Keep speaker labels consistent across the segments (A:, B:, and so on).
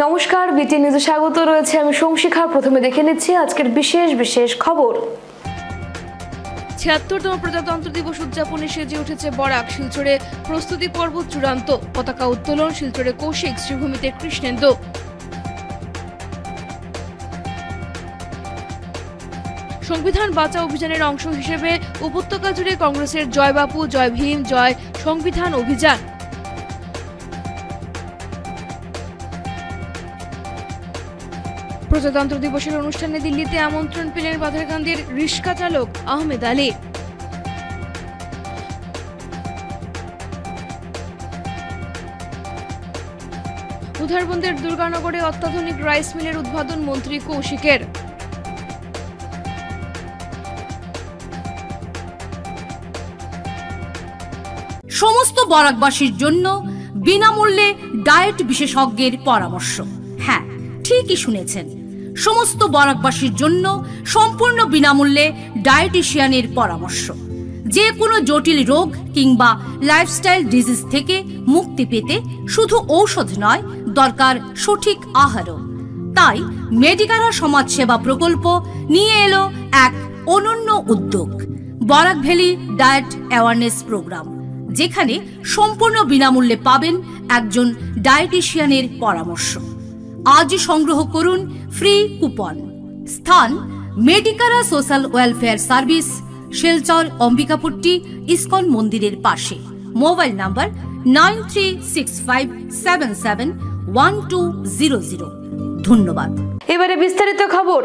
A: नमस्कार बीटी নিউজে স্বাগত রয়েছে আমি সংশিখা। প্রথমে দেখে নিচ্ছি আজকের বিশেষ খবর। ৭৬তম প্রজাতন্ত্র দিবস উদযাপনে সেজে উঠেছে বরাক। শিলচরে প্রস্তুতি পর্ব চূড়ান্ত। পতাকা উত্তোলন শিলচরে কৌশিক, শ্রীভূমিতে কৃষ্ণেন্দু। সংবিধান বাঁচাও অভিযানের অংশ হিসেবে উপত্যকা জুড়ে কংগ্রেসের জয় বাপু, জয় ভীম, জয় সংবিধান অভিযান। প্রজাতন্ত্র দিবসের অনুষ্ঠানে দিল্লিতে আমন্ত্রণ পেলেন বাধারকান্দির রিক্সা চালক আহমেদ আলী। উধারবন্দের দুর্গানগরে অত্যাধুনিক রাইস মিলের উদ্বোধন মন্ত্রী কৌশিকের।
B: সমস্ত বরাকবাসীর জন্য বিনামূল্যে ডায়েট বিশেষজ্ঞের পরামর্শ। হ্যাঁ, ঠিকই শুনেছেন, সমস্ত বরাকবাসীর জন্য সম্পূর্ণ বিনামূল্যে ডায়েটিশিয়ানের পরামর্শ। যে কোনো জটিল রোগ কিংবা লাইফস্টাইল ডিজিজ থেকে মুক্তি পেতে শুধু ঔষধ নয়, দরকার সঠিক আহারও। তাই মেডিকারা সমাজসেবা প্রকল্প নিয়ে এলো এক অনন্য উদ্যোগ, Barak valley diet awareness program, যেখানে সম্পূর্ণ বিনামূল্যে পাবেন একজন ডায়েটিশিয়ানের পরামর্শ। আজ সংগ্রহ করুন ফ্রি কুপন। স্থান Medicara social welfare service, Silchar Ambikapatti ISKCON মন্দিরের পাশে। Mobile number 9365771200। ধন্যবাদ।
A: এবারে বিস্তারিত খবর।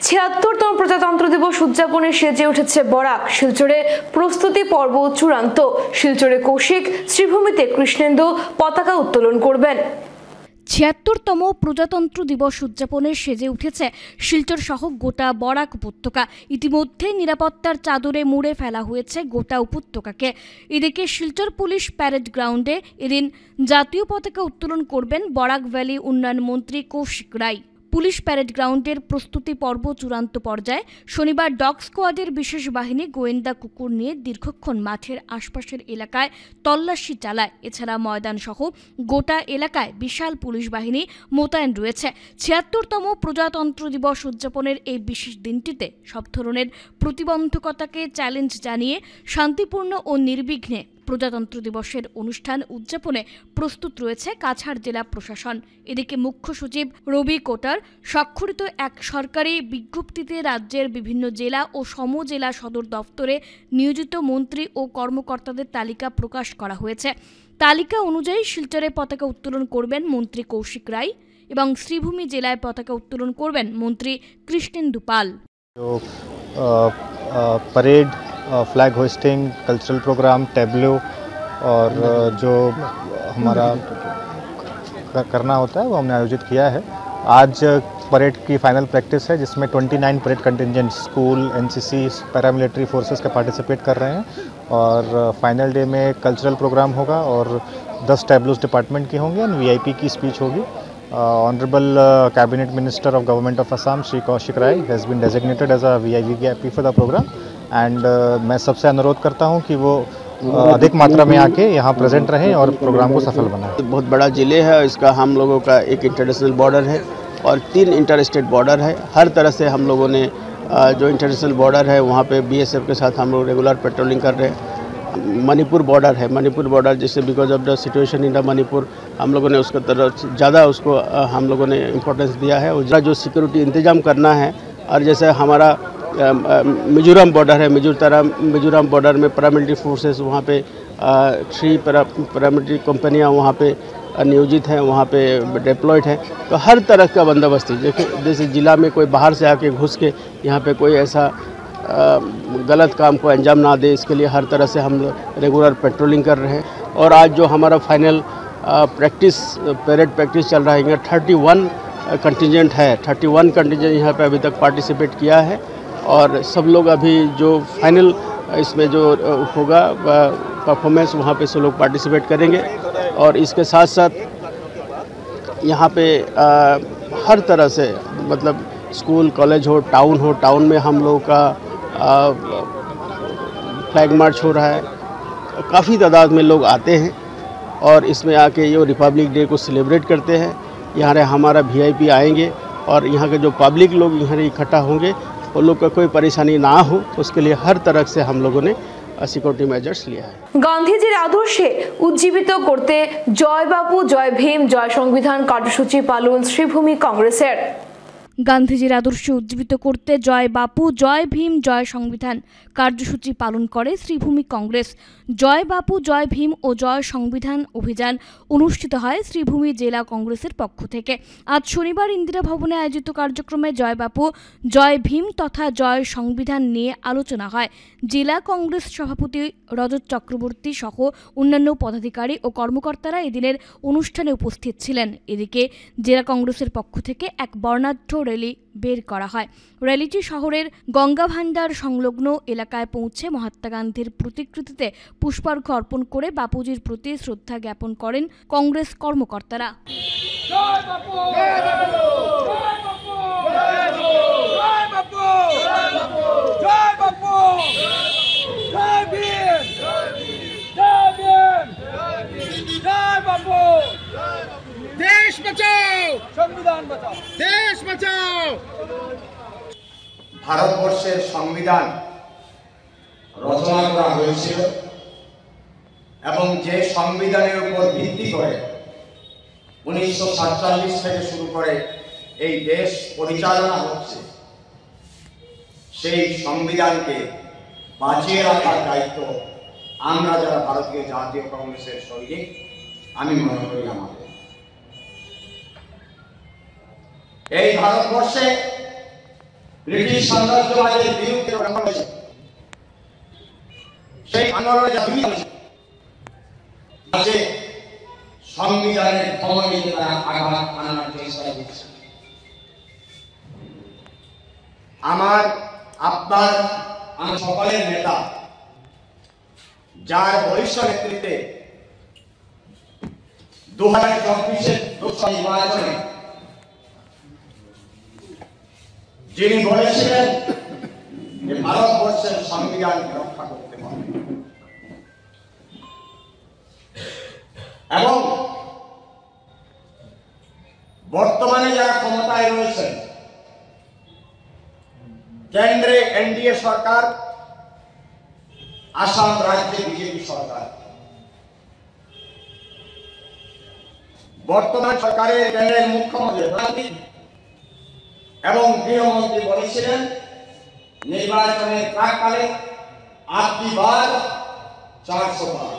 A: ৭৬তম প্রজাতন্ত্র দিবস উদযাপনে সেজে উঠেছে বরাক। শিলচরে প্রস্তুতি পর্ব চূড়ান্ত। শিলচরে কৌশিক, শ্রীভূমিতে কৃষ্ণেন্দু পতাকা উত্তোলন করবেন।
C: ৭৬তম প্রজাতন্ত্র দিবস উদযাপনে সেজে উঠেছে শিলচর সহ গোটা বরাক উপত্যকা। ইতিমধ্যে নিরাপত্তার চাদরে মুড়ে ফেলা হয়েছে গোটা উপত্যকাকে। এদিকে শিলচর পুলিশ প্যারেড গ্রাউন্ডে এদিন জাতীয় পতাকা উত্তোলন করবেন বরাক ভ্যালি উন্নয়ন মন্ত্রী কৌশিক রায়। পুলিশ প্যারেড গ্রাউন্ডের প্রস্তুতি পর্ব চূড়ান্ত পর্যায়ে। শনিবার ডগ স্কোয়াডের বিশেষ বাহিনী গোয়েন্দা কুকুর নিয়ে দীর্ঘক্ষণ মাঠের আশপাশের এলাকায় তল্লাশি চালায়। এছাড়া ময়দান সহ গোটা এলাকায় বিশাল পুলিশ বাহিনী মোতায়েন রয়েছে। ৭৬তম প্রজাতন্ত্র দিবস উদযাপনের এই বিশেষ দিনটিতে সব ধরনের প্রতিবন্ধকতাকে চ্যালেঞ্জ জানিয়ে শান্তিপূর্ণ ও নির্বিঘ্নে প্রজাতন্ত্র দিবসের অনুষ্ঠান উদযাপনে প্রস্তুত রয়েছে কাছাড় জেলা প্রশাসন। এদিকে মুখ্য সচিব রবি কোটার স্বাক্ষরিত এক সরকারি বিজ্ঞপ্তিতে রাজ্যের বিভিন্ন জেলা ও সমজেলা সদর দফতরে নিয়োজিত মন্ত্রী ও কর্মকর্তাদের তালিকা প্রকাশ করা হয়েছে। তালিকা অনুযায়ী শিলচরে পতাকা উত্তোলন করবেন মন্ত্রী কৌশিক রায় এবং শ্রীভূমি জেলায় পতাকা উত্তোলন করবেন মন্ত্রী Krishnendu Pal.
D: Parade, flag hoisting, cultural program, tableau और जो हमारा करना होता है वो हमने आयोजित किया है। आज परेड की फाइनल प्रैक्टिस है, जिसमें 29 parade contingent school, NCC, paramilitary forces के पार्टिसिपेट कर रहे हैं। और फाइनल डे में कल्चरल प्रोग्राम होगा और 10 टैबलोस डिपार्टमेंट की होंगी और वीआईपी की स्पीच होगी। Honorable Cabinet Minister of Government of Assam, Shri Kaushik Rai, has been designated as a VIP for the program and मैं सबसे अनुरोध करता हूं कि वो अधिक मात्रा में आके यहाँ प्रेजेंट रहें और प्रोग्राम को सफल बनाएं।
E: बहुत बड़ा जिले है, इसका हम लोगों का एक इंटरनेशनल बॉर्डर है और 3 इंटर स्टेट बॉर्डर है। हर तरह से हम लोगों ने जो इंटरनेशनल बॉर्डर है वहाँ पे BSF के साथ हम लोग रेगुलर पेट्रोलिंग कर रहे हैं। मणिपुर बॉर्डर है, मणिपुर बॉर्डर जैसे because of the situation in the Manipur हम लोगों ने उसका तरफ ज़्यादा उसको हम लोगों ने इम्पोर्टेंस दिया है। उसका जो सिक्योरिटी इंतजाम करना है, और जैसे हमारा मिजोरम बॉर्डर है, मिजोरम बॉर्डर में पैरामिलिट्री फोर्सेस वहाँ पे 3 पैरामिलिट्री कंपनियाँ वहाँ पे नियोजित हैं, वहाँ पे डिप्लॉयड हैं। तो हर तरह का बंदोबस्ती, जैसे ज़िला में कोई बाहर से आके घुस के यहाँ पे कोई ऐसा गलत काम को अंजाम ना दे, इसके लिए हर तरह से हम रेगुलर पेट्रोलिंग कर रहे हैं। और आज जो हमारा फाइनल परेड प्रैक्टिस चल रहा है, 31 कंटिजेंट है, 31 कंटिजेंट यहाँ पे अभी तक पार्टिसिपेट किया है। और सब लोग अभी जो फाइनल इसमें जो होगा परफॉर्मेंस, वहाँ पे सब लोग पार्टिसिपेट करेंगे। और इसके साथ साथ यहाँ पे हर तरह से मतलब स्कूल, कॉलेज हो, टाउन में हम लोगों का फ्लैग मार्च हो रहा है। काफ़ी तादाद में लोग आते हैं और इसमें आके ये रिपब्लिक डे को सेलिब्रेट करते हैं। यहाँ हमारा VIP आएंगे और यहाँ के जो पब्लिक लोग यहाँ इकट्ठा होंगे वो लोग का कोई परेशानी ना हो, उसके लिए हर तरह से हम लोगों ने सिक्योरिटी मेजर्स लिया है।
A: গান্ধীজির আদর্শে উজ্জীবিত করতে জয় বাপু জয় ভীম জয় সংবিধান কার্যসূচি পালন শ্রীভূমি কংগ্রেসের।
C: গান্ধীজির আদর্শে উজ্জীবিত করতে জয় বাপু জয় ভীম জয় সংবিধান কার্যসূচি পালন করে শ্রীভূমি কংগ্রেস। জয় বাপু জয় ভীম ও জয় সংবিধান অভিযান অনুষ্ঠিত হয় শ্রীভূমি জেলা কংগ্রেসের পক্ষ থেকে। আজ শনিবার ইন্দিরা ভবনে আয়োজিত কার্যক্রমে জয় বাপু জয় ভীম তথা জয় সংবিধান নিয়ে আলোচনা হয়। জেলা কংগ্রেস সভাপতি রজত চক্রবর্তী সহ অন্যান্য পদাধিকারী ও কর্মকর্তারা এদিনের অনুষ্ঠানে উপস্থিত ছিলেন। এদিকে জেলা কংগ্রেসের পক্ষ থেকে এক বর্ণাঢ্য র্যালি বের করা হয়। র্যালিটি শহরের গঙ্গা ভান্ডার সংলগ্ন এলাকায় পৌঁছে মহাত্মা গান্ধীর প্রতিকৃতিতে পুষ্পার্ঘ অর্পণ করে বাপুজির প্রতি শ্রদ্ধা জ্ঞাপন করেন কংগ্রেস কর্মকর্তারা।
F: देश बचाओ, संविधान बचाओ, देश बचाओ। ভারতবর্ষের সংবিধান রচনা করা হয়েছিল এবং যে সংবিধানের উপর ভিত্তি করে 1947 থেকে শুরু করে এই দেশ পরিচালনা হচ্ছে, সেই সংবিধানকে বাঁচিয়ে রাখার দায়িত্ব আমরা যারা ভারতীয় জাতীয় কংগ্রেসের সৈনিক, আমি মনে করি আমাদের। এই ভারতবর্ষে ব্রিটিশ সাম্রাজ্যবাদের বিরুদ্ধে সেই আন্দোলনে সংবিধানের ক্ষমতায় তারা আঘাত আনার চেষ্টা করছে। আমার আপনার আমি সকলের নেতা, যার বলিষ্ঠ নেতৃত্বে 2024-এর লোকসভা নির্বাচনে যিনি বলেছিলেন যে ভারতবর্ষের সংবিধানকে রক্ষা করতে হবে এবং বর্তমানে যারা ক্ষমতায় রয়েছেন, কেন্দ্রে NDA সরকার, আসাম রাজ্যে বিজেপি সরকার, বর্তমান সরকারের কেন্দ্রের মুখ্যমন্ত্রী এবং গৃহমন্ত্রী বলেছিলেন নির্বাচনের প্রাককালে আপনি বার 400 বার।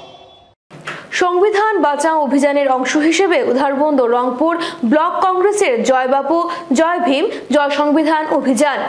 A: সংবিধান বাঁচাও অভিযানের অংশ হিসেবে উধারবন্দ রংপুর ব্লক কংগ্রেসের জয় বাপু জয় ভীম জয় সংবিধান অভিযান।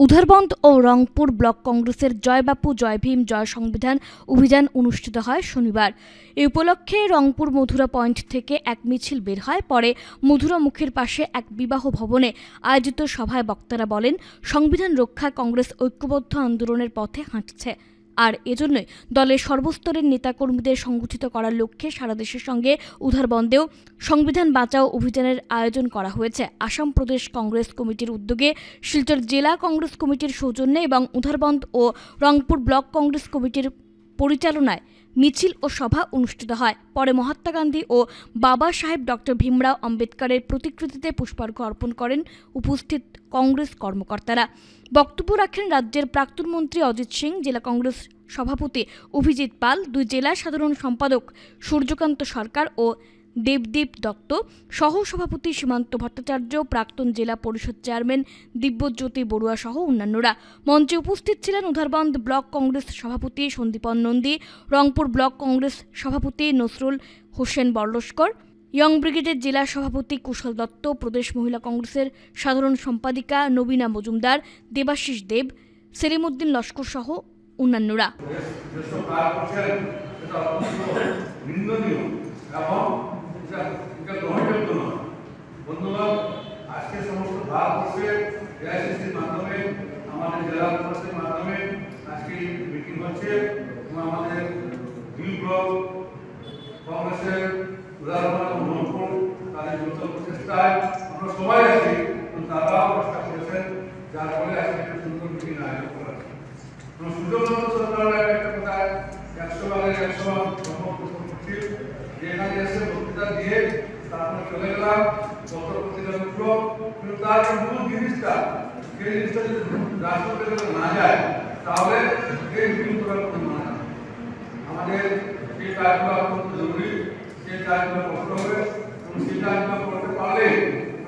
C: উধারবন্দ ও রংপুর ব্লক কংগ্রেসের জয় বাপু জয় ভীম জয় সংবিধান অভিযান অনুষ্ঠিত হয় শনিবার। এই উপলক্ষে রংপুর মধুরা পয়েন্ট থেকে এক মিছিল বের হয়। পরে মধুরা মুখের পাশে এক বিবাহ ভবনে আয়োজিত সভায় বক্তারা বলেন, সংবিধান রক্ষায় কংগ্রেস ঐক্যবদ্ধ আন্দোলনের পথে হাঁটছে, আর এজন্যই দলের সর্বস্তরের নেতাকর্মীদের সংগঠিত করার লক্ষ্যে সারা দেশের সঙ্গে উধারবন্দেও সংবিধান বাঁচাও অভিযানের আয়োজন করা হয়েছে। আসাম প্রদেশ কংগ্রেস কমিটির উদ্যোগে, শিলচর জেলা কংগ্রেস কমিটির সৌজন্যে এবং উধারবন্দ ও রংপুর ব্লক কংগ্রেস কমিটির পরিচালনায় মিছিল ও সভা অনুষ্ঠিত হয়। পরে মহাত্মা গান্ধী ও বাবা সাহেব ডক্টর ভীমরাও আম্বেদকরের প্রতিকৃতিতে পুষ্পার্ঘ অর্পণ করেন উপস্থিত কংগ্রেস কর্মকর্তারা। বক্তব্য রাখেন রাজ্যের প্রাক্তন মন্ত্রী অজিত সিং, জেলা কংগ্রেস সভাপতি অভিজিৎ পাল, দুই জেলা সাধারণ সম্পাদক সূর্যকান্ত সরকার ও দেবদীপ দত্ত, সহ সভাপতি সীমান্ত ভট্টাচার্য, প্রাক্তন জেলা পরিষদ চেয়ারম্যান দিব্যজ্যোতি বড়ুয়া সহ অন্যান্যরা। মঞ্চে উপস্থিত ছিলেন উধারবন্দ ব্লক কংগ্রেস সভাপতি সন্দীপন নন্দী, রংপুর ব্লক কংগ্রেস সভাপতি নসরুল হোসেন বরলস্কর, ইয়ং ব্রিগেডের জেলা সভাপতি কুশল দত্ত, প্রদেশ মহিলা কংগ্রেসের সাধারণ সম্পাদিকা নবীনা মজুমদার, দেবাশিস দেব, সেলিমউদ্দিন লস্কর সহ অন্যান্যরা।
G: বন্ধুগণ, আজকে সমস্ত ভারতবর্ষের এআইসিসির মাধ্যমে, আমাদের জেলা কংগ্রেসের মাধ্যমে আজকে মিটিং হচ্ছে এবং আমাদের দুই ব্লক কংগ্রেসের উদাহরণ রংপুর তাদের যৌথ প্রচেষ্টায় আমরা সবাই আছি এবং তারাও চেষ্টা করেছেন, যার ফলে আজকে একটা সুন্দর মিটিং আয়োজন করা হয়েছে। সুযোগ সরকারের একটা কথা 100 ভাগের 100 ভাগ সম্পর্ক করছি। যেখানে এসে বক্তৃতা দিয়ে তারপরে চলে গেলাম পত্র পত্রিকা বিপ্লব, কিন্তু তার যে মূল জিনিসটা সেই জিনিসটা যদি রাষ্ট্রপতি না যায় তাহলে এই মিটিং করার কোনো মানে নেই। আমাদের সেই কাজগুলো অত্যন্ত জরুরি, সেই কাজগুলো করতে হবে এবং সেই কাজগুলো করতে পারলে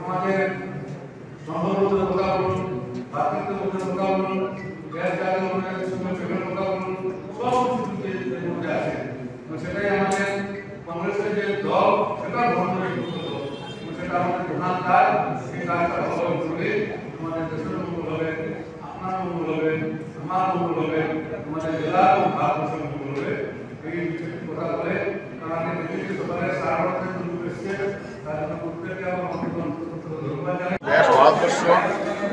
G: আমাদের সম্ভবত কথা বলুন, ভাতৃত্ববোধের কথা বলুন, দেশ জাতীয় উন্নয়নের সঙ্গে প্রেমের কথা বলুন, সব কিছু এর মধ্যে আছে। সেটাই আমাদের কংগ্রেসের যে দল, সেটা ধর্মের দল, সেটা আমাদের প্রধান কাজ। সেই কাজটা ভালো করে আমাদের দেশের মঙ্গল হবে, আপনার মঙ্গল হবে, আমার মঙ্গল হবে, আমাদের জেলা এবং ভারতবর্ষের মঙ্গল হবে। এই কথা বলে কারণ বিভিন্ন সরকারের সার্বভৌমত্বের জন্য এসেছে, তার জন্য প্রত্যেককে আমরা ধন্যবাদ জানাই।
H: দেশ ভারতবর্ষ,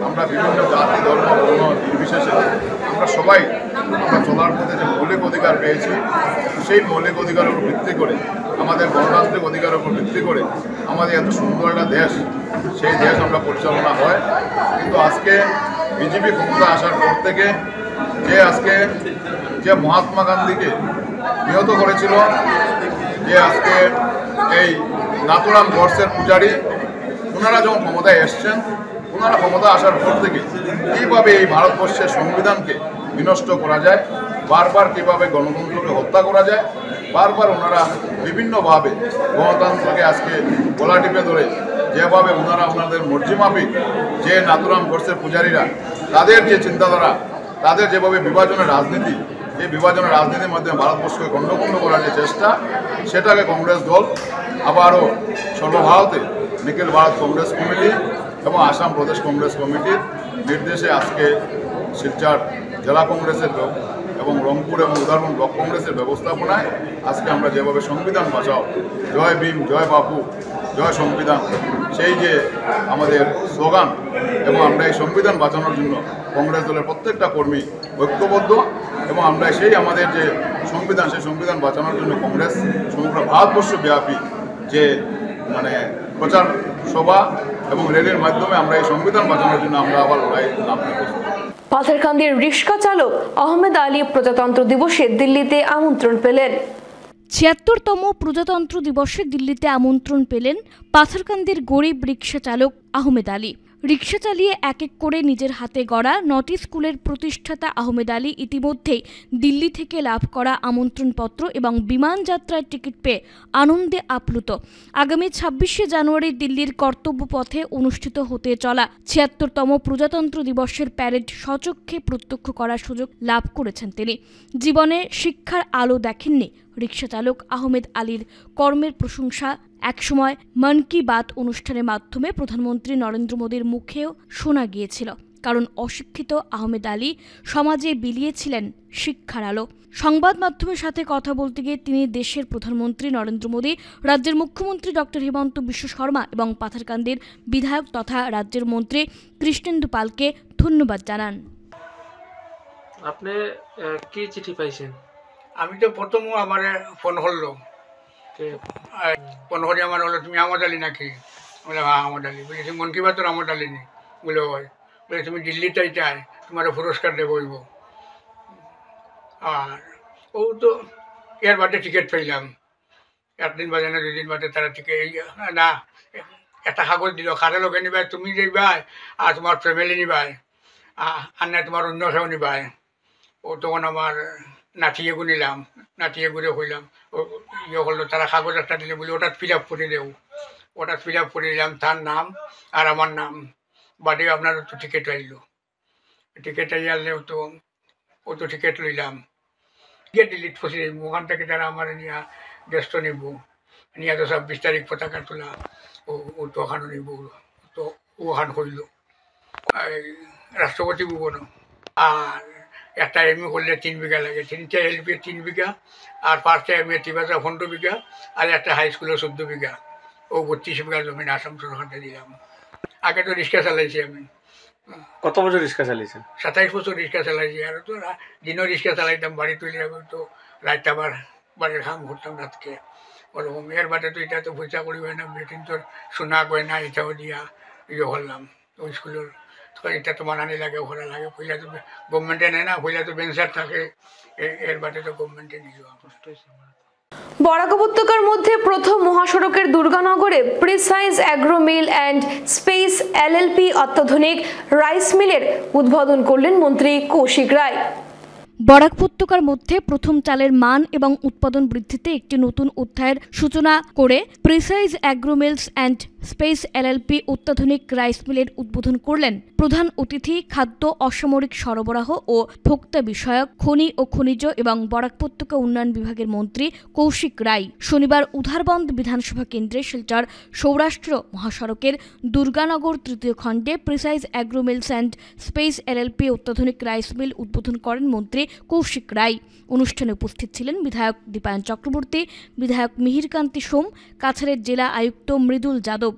H: আমরা বিভিন্ন জাতি ধর্ম বর্ণ নির্বিশেষে আমরা সবাই আমরা চলার পথে যে মৌলিক অধিকার পেয়েছি, সেই মৌলিক অধিকারের উপর ভিত্তি করে, আমাদের গণতান্ত্রিক অধিকারের উপর ভিত্তি করে আমাদের এত সুন্দর একটা দেশ, সেই দেশ আমরা পরিচালনা হয়। কিন্তু আজকে বিজেপি ক্ষমতা আসার পর থেকে যে মহাত্মা গান্ধীকে নিহত করেছিল, যে আজকে এই নাথুরাম গডসের পূজারী, ওনারা যখন ক্ষমতায় এসছেন, ওনারা ক্ষমতা আসার পর থেকে কীভাবে এই ভারতবর্ষের সংবিধানকে বিনষ্ট করা যায়, বারবার কীভাবে গণতন্ত্রকে হত্যা করা যায়, বারবার ওনারা বিভিন্নভাবে গণতন্ত্রকে আজকে গলা টিপে ধরে যেভাবে ওনারা ওনাদের মর্জিমাফিক যে নাথুরাম গডসের পূজারীরা তাদের যে চিন্তাধারা, তাদের যেভাবে বিভাজনের রাজনীতি, এই বিভাজনের রাজনীতির মাধ্যমে ভারতবর্ষকে খণ্ডখণ্ড করার যে চেষ্টা, সেটাকে কংগ্রেস দল আবারও সর্বভারতে নিখিল ভারত কংগ্রেস কমিটি এবং আসাম প্রদেশ কংগ্রেস কমিটির নির্দেশে আজকে শিলচর জেলা কংগ্রেসের এবং রংপুর এবং উদাহরণ ব্লক কংগ্রেসের ব্যবস্থাপনায় আজকে আমরা যেভাবে সংবিধান বাঁচাও, জয় ভীম, জয় বাপু, জয় সংবিধান, সেই যে আমাদের স্লোগান, এবং আমরা এই সংবিধান বাঁচানোর জন্য কংগ্রেস দলের প্রত্যেকটা কর্মী ঐক্যবদ্ধ, এবং আমরা সেই আমাদের যে সংবিধান, সেই সংবিধান বাঁচানোর জন্য কংগ্রেস সমগ্র ভারতবর্ষব্যাপী যে প্রচার সভা এবং র্যালির মাধ্যমে আমরা এই সংবিধান বাঁচানোর জন্য আমরা আবার লড়াই নামতে প্রস্তুত।
A: পাথারকান্দির রিক্সা চালক আহমেদ আলী প্রজাতন্ত্র দিবসে দিল্লিতে আমন্ত্রণ পেলেন।
C: ৭৬তম প্রজাতন্ত্র দিবসে দিল্লিতে আমন্ত্রণ পেলেন পাথারকান্দির গরিব রিক্সা চালক আহমেদ আলী। রিক্সা চালিয়ে এক এক করে নিজের হাতে গড়া ৯টি স্কুলের প্রতিষ্ঠাতা আহমেদ আলী ইতিমধ্যেই দিল্লি থেকে লাভ করা আমন্ত্রণপত্র এবং বিমান যাত্রার টিকিট পেয়ে আনন্দে আপ্লুত। আগামী ২৬শে জানুয়ারি দিল্লির কর্তব্য পথে অনুষ্ঠিত হতে চলা ৭৬তম প্রজাতন্ত্র দিবসের প্যারেড স্বচক্ষে প্রত্যক্ষ করার সুযোগ লাভ করেছেন তিনি। জীবনে শিক্ষার আলো দেখেননি রিক্সা চালক আহমেদ আলীর কর্মের প্রশংসা একসময় মন কি বাত অনুষ্ঠানের মাধ্যমে প্রধানমন্ত্রী নরেন্দ্র মোদীর মুখেও শোনা গিয়েছিল। কারণ অশিক্ষিত আহমেদ আলী সমাজে বিলিয়েছিলেন শিক্ষার আলো। সংবাদ মাধ্যমের সাথে কথা বলতে গিয়ে তিনি দেশের প্রধানমন্ত্রী নরেন্দ্র মোদী, রাজ্যের মুখ্যমন্ত্রী ডক্টর হিমন্ত বিশ্ব শর্মা এবং পাথারকান্দির বিধায়ক তথা রাজ্যের মন্ত্রী কৃষ্ণেন্দু পালকে ধন্যবাদ জানান।
I: আপনি কি চিঠি পাইছেন?
J: আমি তো প্রথম আমার ফোন হলো, ফোন করে আমার হলো তুমি আহমদ আলী নাকি? বলে হ্যাঁ আহমদ আলী। বলেছি মন কি বাতের আহমদ আলী নেই? বলে হয়। বলে তুমি দিল্লিতেই চাই, তোমার পুরস্কার দেবো। আর ও তো এর বাদে টিকিট পেলাম, একদিন বাদে না দুদিন বাদে তারা টিকিট না একটা কাগজ দিল, কারে লোকে নিবাই, তুমি যাইবাই আর তোমার ফ্যামিলি নিবাই, আর না তোমার অন্য কেউ নিবাই। ও তখন আমার নাতিয়ে গুনিলাম, নাতিয়ে ঘুরে হইলাম, ইয়ে করলো, তারা কাগজ একটা দিলে বলে ওটা ফিল আপ করে দেও। ওটা ফিল আপ করে দিলাম, তার নাম আর আমার নাম বাদে আপনার তো টিকিট আইলো। টিকিট আইলে ও তো টিকিট লইলাম, টিকিট ডিলিট ফসে ওখান থেকে তারা আমার নিয়ে ব্যস্ত নিব, নিয়ে তো ২৬ তারিখ পতাকা তোলা, ও তো ওখানে নিব, তো ওখান হইল রাষ্ট্রপতি ভবন। আর একটা এমএ করলে ৩ বিঘা লাগে, ৩টা এলপি ৩ বিঘা, আর ৫টা এমএ ১৫ বিঘা, আর একটা হাই স্কুলে ১৪ বিঘা, ও ৩২ বিঘা জমি আসাম সরকারকে দিলাম। আগে তো রিক্সা চালাইছি আমি।
I: কত বছর রিক্সা চালিয়েছেন?
J: ২৭ বছর রিক্সা চালাইছি। আর তো দিনও রিক্সা চালাইতাম, বাড়ি তুলে তো রাত আবার বাড়ির কাম করতাম রাতকে ওরকম। এর বাদে তো এটা তো পয়সা করি হয় না, বেটিন তোর সোনা গয়না এটাও দিয়া ইয়ে করলাম ওই স্কুলের। এটা তো মানানি লাগে, ঘোরা লাগে, পয়লা তো গভর্নমেন্টে নেয় না, পয়লা তো বেঞ্চার থাকে, এর বাদে তো গভর্নমেন্টে নিল।
A: বরাক উপত্যকার মধ্যে প্রথম মহাসড়কের দুর্গানগরে precise agro mill and space LLP অত্যাধুনিক রাইস মিলের উদ্বোধন করলেন মন্ত্রী কৌশিক রায়।
C: বরাক উপত্যকার মধ্যে প্রথম চালের মান এবং উৎপাদন বৃদ্ধিতে একটি নতুন অধ্যায়ের সূচনা করে precise agro mills and space LLP অত্যাধুনিক রাইস মিলের উদ্বোধন করলেন প্রধান অতিথি খাদ্য অসামরিক সরবরাহ ও ভোক্তা বিষয়ক খনি ও খনিজ এবং বরাক উপত্যকা উন্নয়ন বিভাগের মন্ত্রী কৌশিক রায় শনিবার উধারবন্দ বিধানসভা কেন্দ্রে শিলচর সৌরাষ্ট্র মহাসড়কের দুর্গানগর তৃতীয় খণ্ডে precise agro mills and space LLP অত্যাধুনিক রাইস মিল উদ্বোধন করেন মন্ত্রী কৌশিক রায়। অনুষ্ঠানে উপস্থিত ছিলেন বিধায়ক দীপায়ন চক্রবর্তী, বিধায়ক মিহিরকান্তি সোম, কাছাড়ের জেলা আয়ুক্ত মৃদুল যাদব।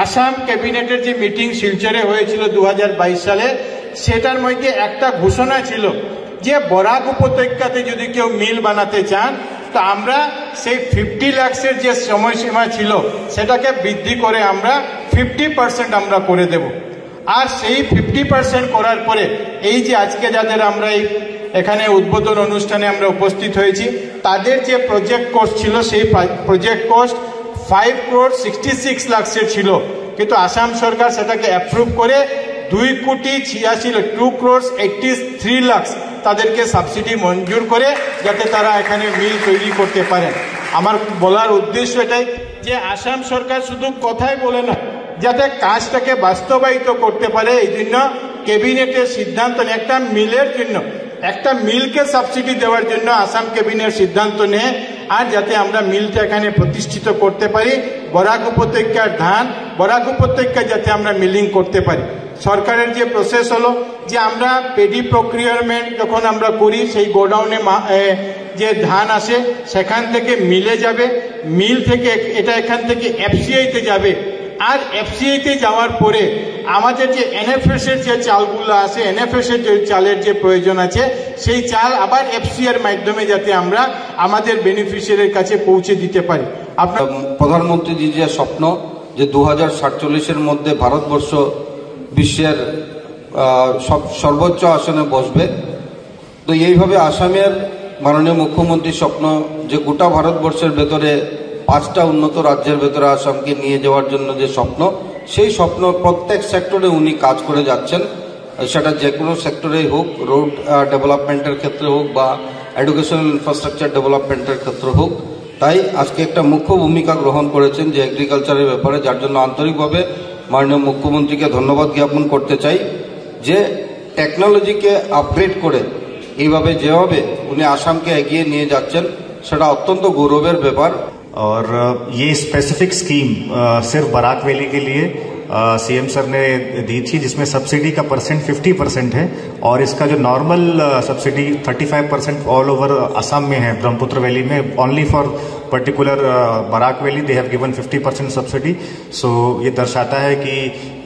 K: আসাম ক্যাবিনেটের যে মিটিং শিলচরে হয়েছিল 2022 সালে, সেটার মধ্যে একটা ঘোষণা ছিল যে বরাক উপত্যকাতে যদি কেউ মিল বানাতে চান তো আমরা সেই 50 লাখের যে সময়সীমা ছিল সেটাকে বৃদ্ধি করে আমরা 50% আমরা করে দেব। আর সেই 50% করার পরে এই যে আজকে যাদের আমরা এই এখানে উদ্বোধন অনুষ্ঠানে আমরা উপস্থিত হয়েছি, তাদের যে প্রজেক্ট কস্ট ছিল সেই প্রজেক্ট কস্ট 5.66 লাখ ছিল, কিন্তু আসাম সরকার সেটাকে অ্যাপ্রুভ করে 2.83 লাখ তাদেরকে সাবসিডি মঞ্জুর করে যাতে তারা এখানে মিল তৈরি করতে পারেন। আমার বলার উদ্দেশ্য এটাই যে আসাম সরকার শুধু কথাই বলে না, যাতে কাজটাকে বাস্তবায়িত করতে পারে, এই জন্য ক্যাবিনেটের সিদ্ধান্ত নেয় একটা মিলের জন্য, একটা মিলকে সাবসিডি দেওয়ার জন্য আসাম ক্যাবিনেট সিদ্ধান্ত নেয়। আর যাতে আমরা মিলটা এখানে প্রতিষ্ঠিত করতে পারি, বরাক উপত্যকার ধান বরাক উপত্যকায় যাতে আমরা মিলিং করতে পারি। সরকারের যে প্রসেস হলো যে আমরা পেডি প্রক্রিয়ারমেন্ট যখন আমরা করি, সেই গোডাউনে যে ধান আসে সেখান থেকে মিলে যাবে, মিল থেকে এটা এখান থেকে এফসিআইতে যাবে, আর এফসিআইতে যাওয়ার পরে আমাদের যে এনএফএস এর যে চালগুলো আছে, এনএফএস এর যে চালের যে প্রয়োজন আছে, সেই চাল আবার এফসিআর মাধ্যমে যাতে আমরা আমাদের বেনিফিশিয়ারির কাছে পৌঁছে দিতে পারি। আপনার
L: প্রধানমন্ত্রীজির যে স্বপ্ন যে 2047-এর মধ্যে ভারতবর্ষ বিশ্বের সর্বোচ্চ আসনে বসবে, তো এইভাবে আসামের মাননীয় মুখ্যমন্ত্রীর স্বপ্ন যে গোটা ভারতবর্ষের ভেতরে 5টা উন্নত রাজ্যের ভেতরে আসামকে নিয়ে যাওয়ার জন্য যে স্বপ্ন, সেই স্বপ্ন প্রত্যেক সেক্টরে উনি কাজ করে যাচ্ছেন। সেটা যে কোনো সেক্টরেই হোক, রোড ডেভেলপমেন্টের ক্ষেত্রে হোক বা এডুকেশনাল ইনফ্রাস্ট্রাকচার ডেভেলপমেন্টের ক্ষেত্রে হোক। তাই আজকে একটা মুখ্য ভূমিকা গ্রহণ করেছেন যে এগ্রিকালচারের ব্যাপারে, যার জন্য আন্তরিকভাবে মাননীয় মুখ্যমন্ত্রীকে ধন্যবাদ জ্ঞাপন করতে চাই যে টেকনোলজিকে আপগ্রেড করে এইভাবে যেভাবে উনি আসামকে এগিয়ে নিয়ে যাচ্ছেন সেটা অত্যন্ত গৌরবের ব্যাপার।
M: और ये स्पेसिफिक स्कीम सिर्फ बराक वैली के लिए सीएम सर ने दी थी, जिसमें सब्सिडी का परसेंट 50% है और इसका जो normal subsidy 35% all over Assam में है, ब्रह्मपुत्र वैली में। Only for particular Barak valley they have given 50% subsidy. So ये दर्शाता है कि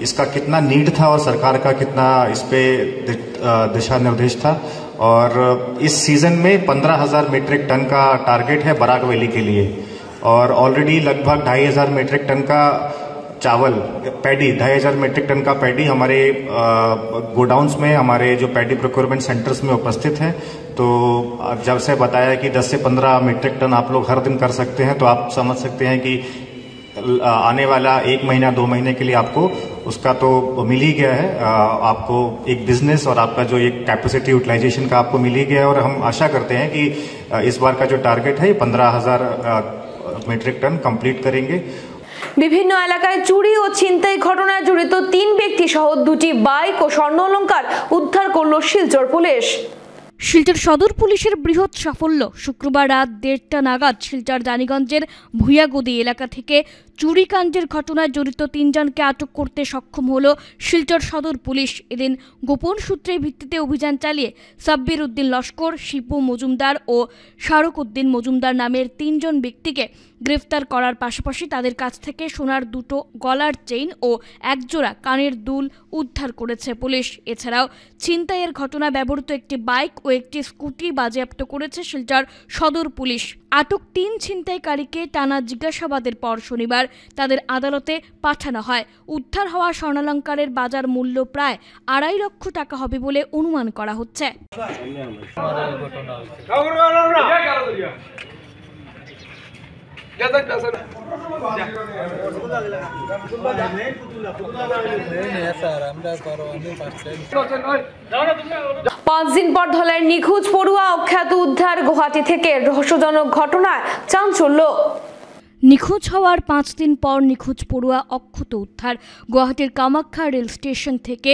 M: इसका कितना नीड था और सरकार का कितना इस पे दिशा निर्देश था। और इस सीजन में 15,000 मीट्रिक टन का टारगेट है बराक वैली के लिए, और ऑलरेडी लगभग 2,500 मीट्रिक टन का चावल पैडी 2,500 मीट्रिक टन का पैडी हमारे गोडाउन्स में, हमारे जो पैडी प्रोक्योरमेंट सेंटर्स में उपस्थित है। तो जब से बताया कि 10 से 15 मीट्रिक टन आप लोग हर दिन कर सकते हैं, तो आप समझ सकते हैं कि आने वाला 1 महीना 2 महीने के लिए आपको उसका तो मिल ही गया है। आपको एक बिजनेस और आपका जो एक कैपेसिटी यूटिलाइजेशन का आपको मिल ही गया है और हम आशा करते हैं कि इस बार का जो टारगेट है 15,000 मेट्रिक टन कंप्लीट करेंगे।
A: বিভিন্ন এলাকায় চুরি ও ছিনতাই ঘটনায় জড়িত 3 ব্যক্তি সহ 2টি বাইক ও স্বর্ণ অলংকার উদ্ধার করল শিলচর পুলিশ।
C: শিলচর সদর পুলিশের বৃহৎ সাফল্য। শুক্রবার রাত 1:30 নাগাদ শিলচর জানিগঞ্জের ভুইয়াগদি এলাকা থেকে চুরিকাণ্ডের ঘটনায় জড়িত 3 জনকে আটক করতে সক্ষম হল শিলচর সদর পুলিশ। এদিন গোপন সূত্রের ভিত্তিতে অভিযান চালিয়ে সাব্বির উদ্দিন লস্কর, শিপু মজুমদার ও শাহরুখ উদ্দিন মজুমদার নামের 3 জন ব্যক্তিকে গ্রেফতার করার পাশাপাশি তাদের কাছ থেকে সোনার 2টো গলার চেইন ও 1 জোড়া কানের দুল উদ্ধার করেছে পুলিশ। এছাড়াও ছিনতাইয়ের ঘটনায় ব্যবহৃত একটি বাইক ও একটি স্কুটি বাজেয়াপ্ত করেছে শিলচর সদর পুলিশ। আটক 3 ছিনতাইকারীকে টানা জিজ্ঞাসাবাদের পর শনিবার তাদের আদালতে পাঠানো হয়। উদ্ধার হওয়া স্বর্ণালংকারের বাজার মূল্য প্রায় 2.5 লক্ষ টাকা হবে বলে অনুমান করা হচ্ছে।
A: 5 দিন পর ধলাইয়ের নিখোঁজ পড়ুয়া অখ্যাত উদ্ধার। গুয়াহাটি থেকে রহস্যজনক ঘটনায় চাঞ্চল্য।
C: নিখোঁজ হওয়ার 5 দিন পর নিখোঁজ পড়ুয়া অক্ষত উদ্ধার। গুয়াহাটির কামাখ্যা রেল স্টেশন থেকে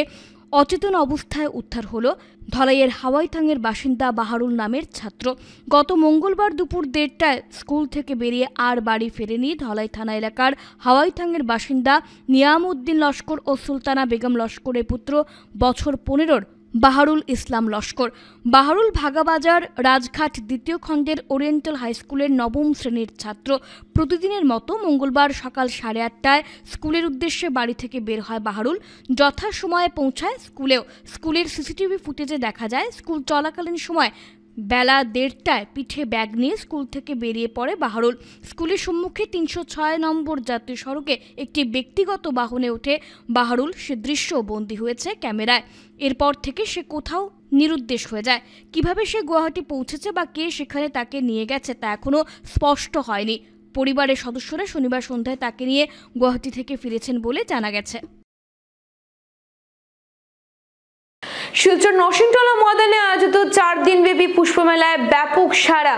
C: অচেতন অবস্থায় উদ্ধার হলো ধলাইয়ের হাওয়াইথাংয়ের বাসিন্দা বাহারুল নামের ছাত্র। গত মঙ্গলবার দুপুর 1:30টায় স্কুল থেকে বেরিয়ে আর বাড়ি ফেরেনি ধলাই থানা এলাকার হাওয়াইথাংয়ের বাসিন্দা নিয়ামউদ্দিন লস্কর ও সুলতানা বেগম লস্করের পুত্র বছর 15-র বাহারুল ইসলাম লস্কর। বাহারুল ভাগাবাজার রাজঘাট 2য় খণ্ডের ওরিয়েন্টাল হাই স্কুলের 9ম শ্রেণীর ছাত্র। প্রতিদিনের মতো মঙ্গলবার সকাল 8:30টায় স্কুলের উদ্দেশ্যে বাড়ি থেকে বের হয় বাহারুল। যথাসময়ে পৌঁছায় স্কুলেও। স্কুলের সিসিটিভি ফুটেজে দেখা যায় স্কুল চলাকালীন সময় বেলা 1:30টায় পিঠে ব্যাগ নিয়ে স্কুল থেকে বেরিয়ে পড়ে বাহারুল। স্কুলের সম্মুখে 306 নম্বর জাতীয় সড়কে একটি ব্যক্তিগত বাহনে উঠে বাহারুল। সে দৃশ্য বন্দী হয়েছে ক্যামেরায়। এরপর থেকে সে কোথাও নিরুদ্দেশ হয়ে যায়। কিভাবে সে গুয়াহাটি পৌঁছেছে বা কে সেখানে তাকে নিয়ে গেছে তা এখনও স্পষ্ট হয়নি। পরিবারের সদস্যরা শনিবার সন্ধ্যায় তাকে নিয়ে গুয়াহাটি থেকে ফিরেছেন বলে জানা গেছে।
A: শিলচর নরসিংটলা ময়দানে আয়োজিত 4 দিনব্যাপী পুষ্পমেলায় ব্যাপক সাড়া।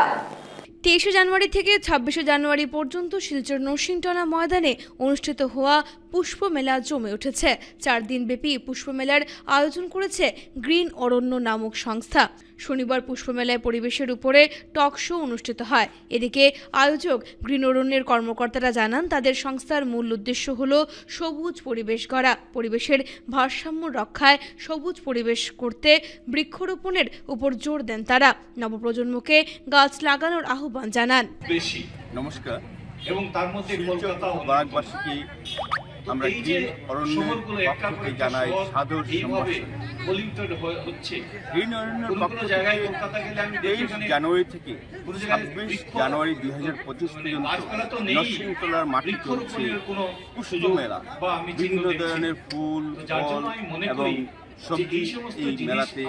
A: 23 জানুয়ারি থেকে 26 জানুয়ারি পর্যন্ত শিলচর নরসিংটলা ময়দানে অনুষ্ঠিত হওয়া পুষ্পমেলা জমে উঠেছে। 4 দিনব্যাপী পুষ্পমেলার আয়োজন করেছে গ্রিন অরণ্য নামক সংস্থা। শনিবার পুষ্পমেলায় পরিবেশের উপরে টক শো অনুষ্ঠিত হয়। এদিকে আয়োজক গ্রিন অরণ্যের কর্মকর্তারা জানান তাদের সংস্থার মূল উদ্দেশ্য হল সবুজ পরিবেশ গড়া। পরিবেশের ভারসাম্য রক্ষায় সবুজ পরিবেশ করতে বৃক্ষরোপণের উপর জোর দেন তারা। নবপ্রজন্মকে গাছ লাগানোর আহ্বান জানান।
N: নমস্কার। এবং তার মধ্যে কলকাতা ও বারাকবাসীকে আমরা গ্রিন অরণ্যের পক্ষ থেকে জানাই সাদর সম্ভাষণ। গ্রিন অরণ্যের পক্ষ থেকে 23 জানুয়ারি থেকে 26 জানুয়ারি 2025 পর্যন্ত নরসিংটলার মাটি চলছে পুষ্পমেলা। বিভিন্ন ধরনের ফুল, ফল এবং সবজি এই মেলাতে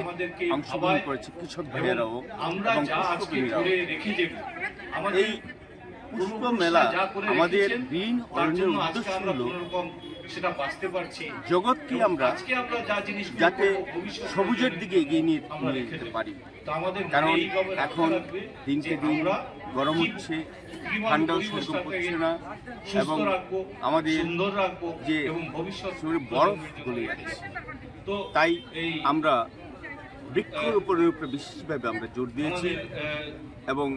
N: অংশগ্রহণ করেছে কৃষক ভাইয়েরাও এবং পুষ্পপ্রেমীরাও। এই পুষ্প মেলা আমাদের গ্রিন অরণ্যের উদ্দেশ্য হলো জগৎকে আমরা যাতে সবুজের দিকে এগিয়ে নিয়ে যেতে পারি। কারণ এখন দিনকে দিন গরম হচ্ছে, ঠান্ডাও সেরকম পড়ছে না এবং আমাদের যে শরীরে বরফ গলে যাচ্ছে। তাই আমরা বৃক্ষরোপণের উপরে বিশেষভাবে আমরা জোর দিয়েছি এবং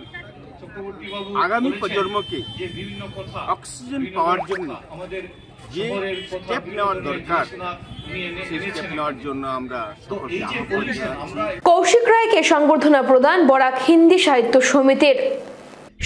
N: আগামী প্রজন্মকে অক্সিজেন পাওয়ার জন্য যে স্টেপ নেওয়ার দরকার সেই স্টেপ নেওয়ার জন্য আমরা সকলকে আহ্বান জানাচ্ছি।
A: কৌশিক রায়কে সংবর্ধনা প্রদান বরাক হিন্দি সাহিত্য সমিতির।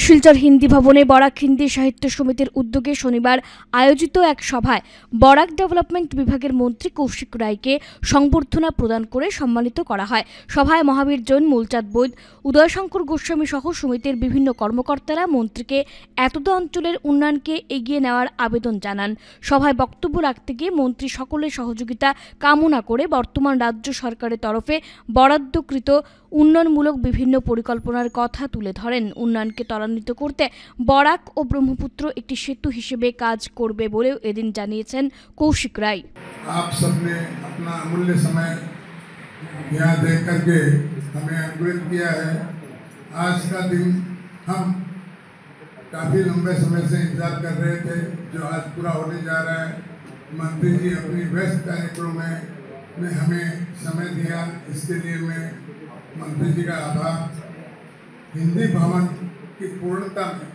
C: শিলচর হিন্দি ভবনে বরাক হিন্দি সাহিত্য সমিতির উদ্যোগে শনিবার আয়োজিত এক সভায় বরাক ডেভেলপমেন্ট বিভাগের মন্ত্রী কৌশিক রায়কে সংবর্ধনা প্রদান করে সম্মানিত করা হয়। সভায় মহাবীর জৈন, মূলচাঁদ বৈদ, উদয়শঙ্কর গোস্বামী সহ সমিতির বিভিন্ন কর্মকর্তারা মন্ত্রীকে এতদ অঞ্চলের উন্নয়নকে এগিয়ে নেওয়ার আবেদন জানান। সভায় বক্তব্য রাখতে গিয়ে মন্ত্রী সকলের সহযোগিতা কামনা করে বর্তমান রাজ্য সরকারের তরফে বরাদ্দকৃত উন্নয়নমূলক বিভিন্ন পরিকল্পনার কথা তুলে ধরেন। উন্নয়নকে ত্বরান্বিত ত্বরান্বিত করতে বরাক ও ব্রহ্মপুত্র একটি সেতু হিসেবে কাজ করবে বলেও এদিন জানিয়েছেন কৌশিক রায়।
O: आप सबने अपना अमूल्य समय यहाँ दे करके हमें अनुग्रहित किया है। आज का दिन हम काफ़ी लंबे समय से इंतजार कर रहे थे, जो आज पूरा होने जा रहा है। मंत्री जी अपनी व्यस्त कार्यक्रम में हमें समय दिया, इसके लिए मैं मंत्री जी का आभार। हिंदी भवन की पूर्णता में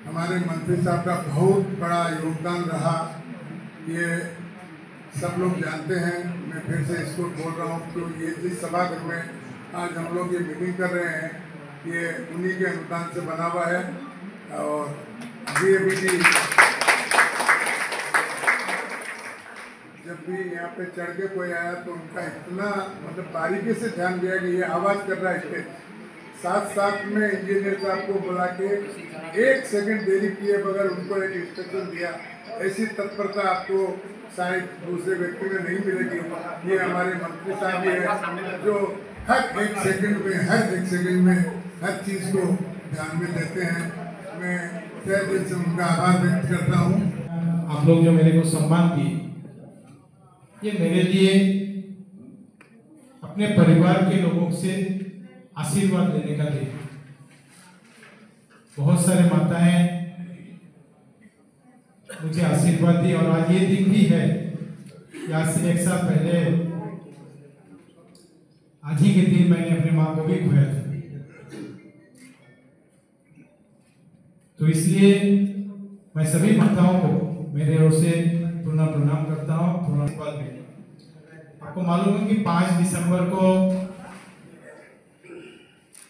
O: हमारे मंत्री साहब का बहुत बड़ा योगदान रहा, ये सब लोग जानते हैं। मैं फिर से इसको बोल रहा हूँ तो ये जिस सभागृह में आज हम लोग ये मीटिंग कर रहे हैं, ये उन्हीं के अनुदान से बना हुआ है। और अभी जब भी यहाँ पे चढ़ के कोई आया तो उनका इतना मतलब बारीकी से ध्यान दिया कि ये आवाज़ कर रहा है इसके साथ में इंजीनियर साहब को बुला के 1 सेकंड देरी किए बगैर उनको एक इंस्ट्रक्शन दिया। ऐसी तत्परता आपको शायद दूसरे व्यक्ति में नहीं मिलेगी। ये हमारे मंत्री साहब ही है जो हर एक सेकंड में हर चीज़ को ध्यान में देते हैं। मैं तहे दिल से उनका आभार व्यक्त करता हूँ।
K: आप लोग जो मेरे को सम्मान दिए, ये मेरे लिए अपने परिवार के लोगों से आशीर्वाद लेने का दिन। बहुत सारे माताएं मुझे आशीर्वाद दी और आज ये दिन भी है कि आज से 1 साल पहले आज ही के दिन मैंने अपनी माँ को भी खोया था। तो इसलिए मैं सभी माताओं को मेरे ओर से पूर्ण प्रणाम करता हूँ। आपको मालूम है कि 5 दिसंबर को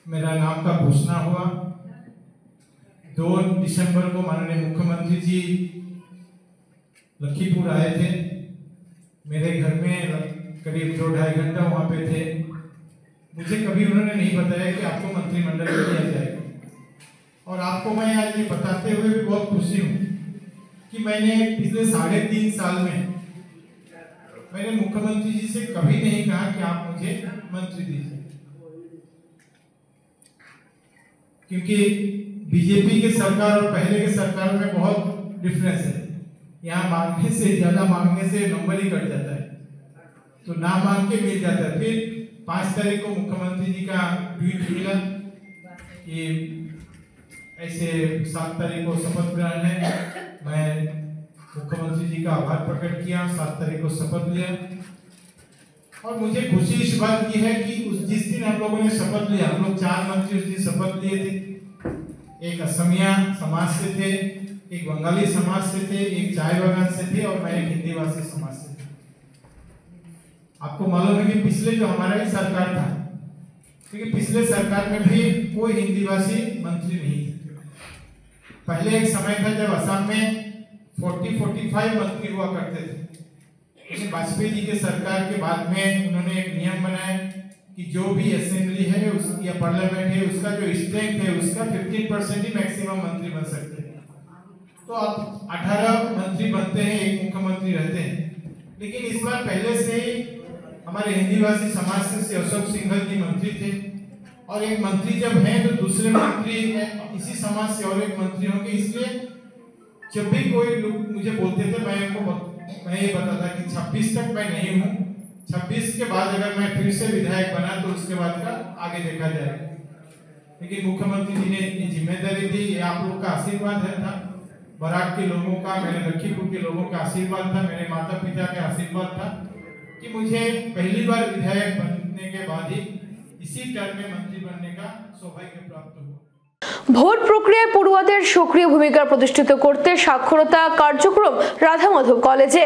K: मेरा नाम का घोषणा हुआ। 2 दिसंबर को माननीय मुख्यमंत्री जी लखीपुर आए थे, मेरे घर में करीब 2-2.5 घंटा वहाँ पे थे। मुझे कभी उन्होंने नहीं बताया कि आपको मंत्रिमंडल में लिया जाएगा। और आपको मैं आज ये बताते हुए भी बहुत खुशी हूँ कि मैंने पिछले 3.5 साल में मैंने मुख्यमंत्री जी से कभी नहीं कहा कि आप मुझे मंत्री दीजिए, क्योंकि बीजेपी के सरकार और पहले के सरकार में बहुत डिफरेंस है। यहाँ मांगने से ज्यादा मांगने से नंबर ही कट जाता है, तो ना मांग के मिल जाता है। फिर 5 तारीख को मुख्यमंत्री जी का ट्वीट मिला कि ऐसे 7 तारीख को शपथ ग्रहण है। मैं मुख्यमंत्री जी का आभार प्रकट किया, 7 तारीख को शपथ लिया। और मुझे खुशी इस बात की है कि जिस दिन हम लोगों ने शपथ लिया, हम लोग 4 मंत्री उस दिन शपथ लिए थे। एक असमिया समाज से थे, एक बंगाली समाज से थे, एक चाय बागान से थे और मैं एक हिंदी भाषी समाज से थे। आपको मालूम है कि पिछले जो हमारा ही सरकार था, क्योंकि पिछले सरकार में भी कोई हिंदी भाषी मंत्री नहीं थे। पहले एक समय था जब असम में 40-45 मंत्री हुआ करते थे, लेकिन वाजपेयी जी के सरकार के बाद में उन्होंने एक नियम बनाया कि जो भी असेंबली है या पार्लियामेंट है, उसका जो स्ट्रेंथ है उसका 15% ही मैक्सिमम मंत्री बन सकते हैं। तो अब 18 मंत्री बनते हैं, एक मुख्यमंत्री रहते हैं। लेकिन इस बार पहले से ही हमारे हिंदी भाषी समाज से अशोक सिंघल जी मंत्री थे, और एक मंत्री जब हैं तो दूसरे मंत्री इसी समाज से और एक मंत्री होंगे। इसलिए जब भी कोई लोग मुझे बोलते थे, मैं ये बताता कि 26 तक मैं नहीं हूँ, 26 के बाद अगर मैं फिर से विधायक बना तो उसके बाद का आगे देखा जाएगा। लेकिन मुख्यमंत्री जी ने ये जिम्मेदारी दी, ये आप लोग का आशीर्वाद था, बराक के लोगों का, मेरे लखीपुर के लोगों का आशीर्वाद था, मेरे माता पिता का आशीर्वाद था कि मुझे पहली बार विधायक बनने के बाद ही इसी टर्म में मंत्री बनने का सौभाग्य प्राप्त हुआ।
A: ভোট প্রক্রিয়ায় পড়ুয়াদের সক্রিয় ভূমিকা প্রতিষ্ঠিত করতে সাক্ষরতা কার্যক্রম রাধামাধব কলেজে।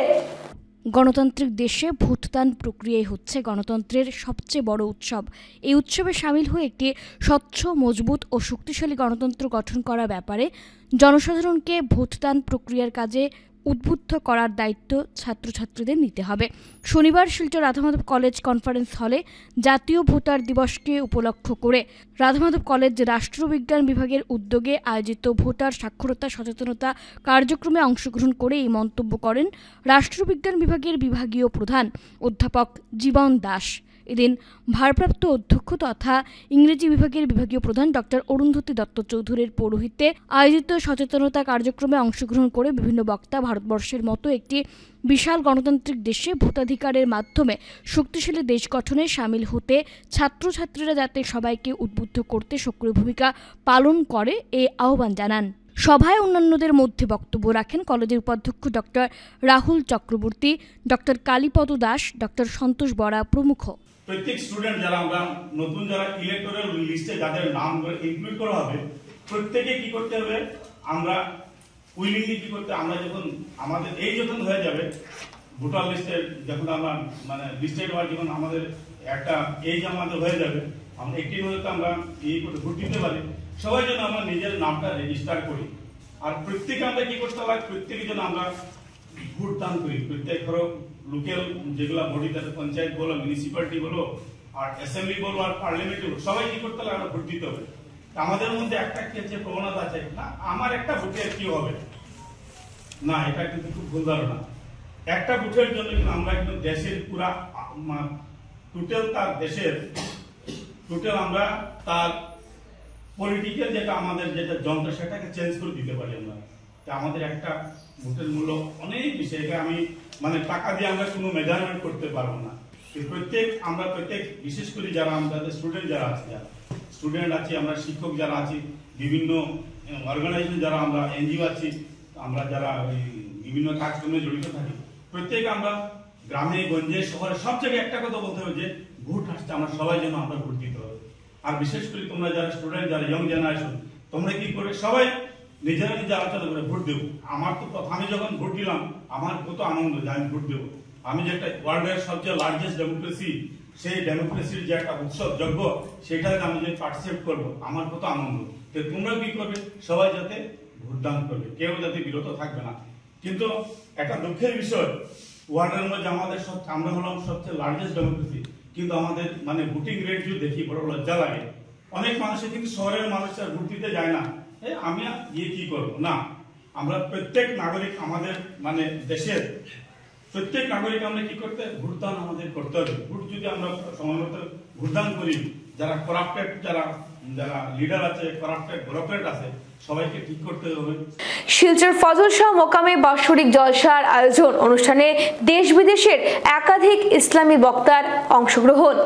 C: গণতান্ত্রিক দেশে ভোটদান প্রক্রিয়াই হচ্ছে গণতন্ত্রের সবচেয়ে বড় উৎসব। এই উৎসবে সামিল হয়ে একটি স্বচ্ছ, মজবুত ও শক্তিশালী গণতন্ত্র গঠন করার ব্যাপারে জনসাধারণকে ভোটদান প্রক্রিয়ার কাজে উদ্বুদ্ধ করার দায়িত্ব ছাত্রছাত্রীদের নিতে হবে। শনিবার শিলচর রাধামাধব কলেজ কনফারেন্স হলে জাতীয় ভোটার দিবসকে উপলক্ষ করে রাধামাধব কলেজ রাষ্ট্রবিজ্ঞান বিভাগের উদ্যোগে আয়োজিত ভোটার সাক্ষরতা সচেতনতা কার্যক্রমে অংশগ্রহণ করে এই মন্তব্য করেন রাষ্ট্রবিজ্ঞান বিভাগের বিভাগীয় প্রধান অধ্যাপক জীবন দাস। এদিন ভারপ্রাপ্ত অধ্যক্ষ তথা ইংরেজি বিভাগের বিভাগীয় প্রধান ডক্টর অরুন্ধতী দত্ত চৌধুরীর পৌরোহিত্যে আয়োজিত সচেতনতা কার্যক্রমে অংশগ্রহণ করে বিভিন্ন বক্তা ভারতবর্ষের মতো একটি বিশাল গণতান্ত্রিক দেশে ভোটাধিকারের মাধ্যমে শক্তিশালী দেশ গঠনে সামিল হতে ছাত্রছাত্রীরা যাতে সবাইকে উদ্বুদ্ধ করতে সক্রিয় ভূমিকা পালন করে এই আহ্বান জানান। সভায় অন্যান্যদের মধ্যে বক্তব্য রাখেন কলেজের উপাধ্যক্ষ doctor Rahul Chakraborty, doctor Kalipada Das, doctor Santosh Bora প্রমুখ।
P: প্রত্যেক স্টুডেন্ট যারা আমরা নতুন যারা ইলেকটোরাল লিস্টে যাদের নাম ইনক্লুড করা হবে প্রত্যেকে কি করতে হবে, আমরা উইলিংলি কি করতে, আমরা যখন আমাদের এই যখন হয়ে যাবে ভোটার লিস্টে যখন আমরা মানে লিস্টেড হওয়ার যখন আমাদের একটা এজ আমাদের হয়ে যাবে, আমরা 18 হলে আমরা এই করে ভোট দিতে পারি, সবাই যেন আমরা নিজের নামটা রেজিস্টার করি। আর প্রত্যেকে আমরা কি করতে হবে, প্রত্যেকের জন্য আমরা ভোট দান করি। প্রত্যেক ধরো লোকাল যেগুলো বডি আছে, পঞ্চায়েত বলো, মিউনিসিপ্যালিটি বলো, আর অ্যাসেম্বলি বলো, আর পার্লামেন্ট বলো, সবাই কি করতে হবে, আমরা ভোট দিতে হবে। আমাদের মধ্যে একটা যে প্রবণতা আছে, না আমার একটা ভোটের কি হবে না, এটা কিন্তু খুব ভুল ধারণা। একটা ভোটের জন্য কিন্তু আমরা কিন্তু দেশের পুরা টোটাল তার দেশের টোটাল আমরা তার পলিটিক্যাল যেটা আমাদের যেটা যন্ত্র সেটাকে চেঞ্জ করে দিতে পারি আমরা। আমাদের একটা ভোটের মূল্য অনেক বেশি, এটা আমি মানে টাকা দিয়ে আমরা কোনো মেজারমেন্ট করতে পারবো না। আমরা প্রত্যেক বিশেষ করে যারা আমাদের স্টুডেন্ট যারা আছে, যারা স্টুডেন্ট আছে, আমরা শিক্ষক যারা আছি, বিভিন্ন অর্গানাইজেশন যারা আমরা এনজিও আছি, আমরা যারা বিভিন্ন কাজকর্মে জড়িত থাকি, প্রত্যেক আমরা গ্রামে গঞ্জে শহরে সব জায়গায় একটা কথা বলতে হবে যে ভোট আসছে, আমরা সবাই যেন আমরা ভোট দিতে হবে। আর বিশেষ করে তোমরা যারা স্টুডেন্ট, যারা ইয়ং জেনারেশন, তোমরা কি করে সবাই নিজেরা নিজে আলোচনা করে ভোট দেবো। আমার তো আমি যখন ভোট দিলাম আমার কত আনন্দ যে আমি ভোট দেবো। আমি যে একটা ওয়ার্ল্ডের সবচেয়ে লার্জেস্ট ডেমোক্রেসি, সেই ডেমোক্রেসির যে একটা উৎসব যজ্ঞ, সেটাতে আমি যে পার্টিসিপেট করবো, আমার কত আনন্দ। তো তোমরা কি করবে, সবাই যাতে ভোটদান করবে, কেউ যাতে বিরত থাকবে না। কিন্তু একটা দুঃখের বিষয়, ওয়ার্ল্ডের মধ্যে আমাদের আমরা হলাম সবচেয়ে লার্জেস্ট ডেমোক্রেসি, কিন্তু আমাদের মানে ভোটিং রেট যদি দেখি বড় লজ্জা লাগে। অনেক মানুষের কিন্তু শহরের মানুষরা ভোট দিতে যায় না, আমি গিয়ে কি করবো না। আমরা প্রত্যেক নাগরিক আমাদের মানে দেশের প্রত্যেক নাগরিক আমরা কি করতে, ভোটদান আমাদের করতে হবে। ভোট যদি আমরা সময় মতো ভোটদান করি, যারা করাপ্টেড যারা লিডার আছে, করাপ্টেড ব্যুরোক্রেট আছে, সবাইকে ঠিক করতে হবে।
A: শিলচর ফজল শাহ মোকামে বাৎসরিক জলসার আয়োজন, অনুষ্ঠানে দেশ বিদেশের একাধিক ইসলামী বক্তার অংশগ্রহণ।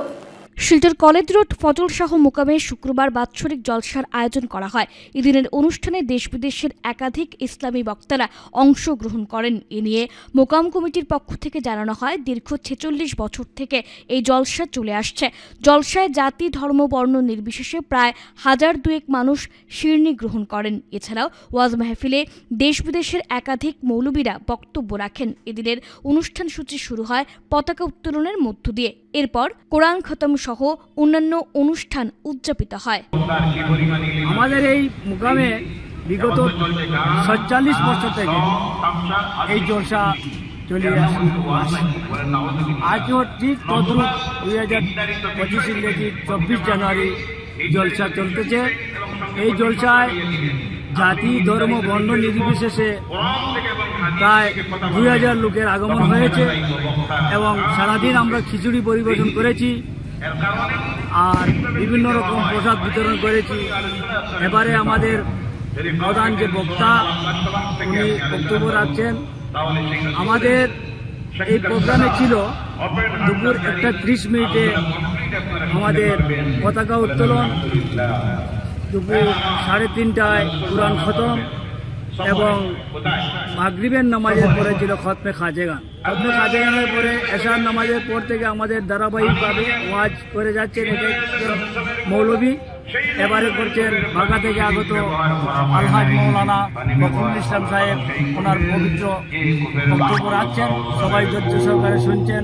C: শিলচর কলেজ রোড ফজল শাহ মোকামে শুক্রবার বাৎসরিক জলসার আয়োজন করা হয়। এদিনের অনুষ্ঠানে দেশ বিদেশের একাধিক ইসলামী বক্তারা অংশগ্রহণ করেন। এ নিয়ে মোকাম কমিটির পক্ষ থেকে জানানো হয়, দীর্ঘ 46 বছর থেকে এই জলসা চলে আসছে। জলসায় জাতি, ধর্ম, বর্ণ নির্বিশেষে প্রায় 1002 মানুষ শিরনি গ্রহণ করেন। এছাড়াও ওয়াজ মাহফিলে দেশ বিদেশের একাধিক মৌলবীরা বক্তব্য রাখেন। এদিনের অনুষ্ঠান সূচি শুরু হয় পতাকা উত্তোলনের মধ্য দিয়ে। এরপর কোরআন খতম সহ অন্যান্য অনুষ্ঠান উদযাপিত হয়।
Q: আমাদের এই মুকামে বিগত 47 বছর থেকে এই জলসা চলে আসছে। আজও ঠিক তদ্রুপ 2025 ইংরেজি 24 জানুয়ারি জলসা চলতেছে। এই জলসায় জাতি, ধর্ম, বর্ণ নির্বিশেষে প্রায় 2000 লোকের আগমন হয়েছে এবং সারাদিন আমরা খিচুড়ি পরিবেশন করেছি আর বিভিন্ন রকম প্রসাদ বিতরণ করেছি। এবারে আমাদের প্রধান যে বক্তা উনি বক্তব্য রাখছেন। আমাদের এই প্রোগ্রামে ছিল দুপুর 1:30 আমাদের পতাকা উত্তোলন, দুপুর 3:30টায় কোরআন খতম এবং মাগরিবের নামাজের পরে ছিল খতমে খাজেগান। খতমে খাজেগানের পরে এশার নামাজের পর থেকে আমাদের ধারাবাহিকভাবে ওয়াজ করে যাচ্ছেন মৌলভী। এবারে করছেন ঢাকা থেকে আগত আলহাজ মৌলানা ফখরুল ইসলাম সাহেব, ওনার পবিত্র বক্তব্য রাখছেন। সবাই ধৈর্য সহকারে শুনছেন।